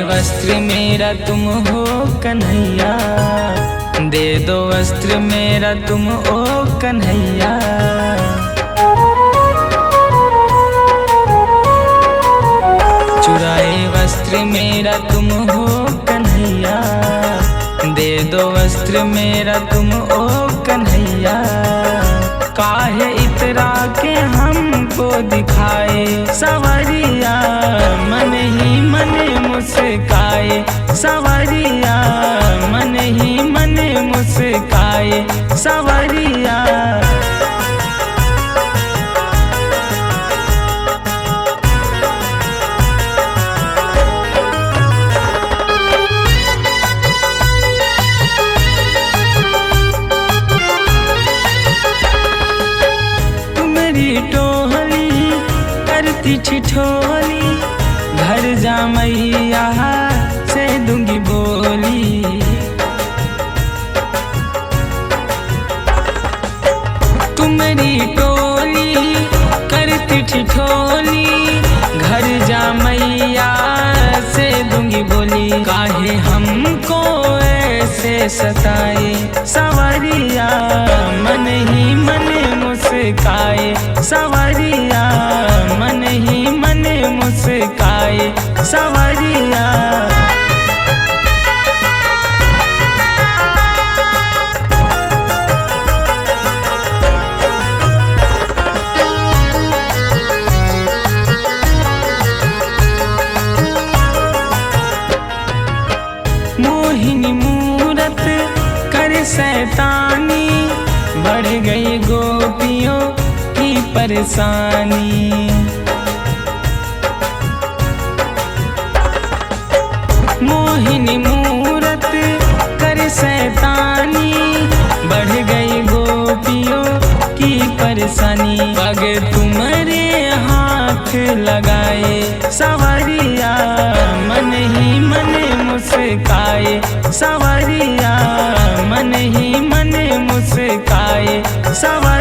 वस्त्र मेरा तुम हो कन्हैया, दे दो वस्त्र मेरा तुम ओ कन्हैया। चुराए वस्त्र मेरा तुम हो कन्हैया, दे दो वस्त्र मेरा तुम ओ कन्हैया। काहे इतरा के हमको दिखाए सवरिया, मन ही मन मुस्काए सवरिया, मन ही मन मुस्काए सवरिया। टोहली करती ठिठोली, घर जा मैया से दूंगी बोली। तुम्हारी टोली करती ठिठोली, घर जा मैया से दूंगी बोली। काहे हमको ऐसे सताए सवरिया, मन ही मन मुस्काए सवरिया, मन ही मन मुस्काए सवरिया। मोहिनी मूरत कर शैतानी, बढ़ गई गोपियों की परेशानी। मोहिनी मूरत कर शैतानी, बढ़ गई गोपियों की परेशानी। पग तुम्हारे हाथ लगाए सवरिया, मन ही मन मुस्काए सवरिया, मन ही मन मुस्काए सवरिया।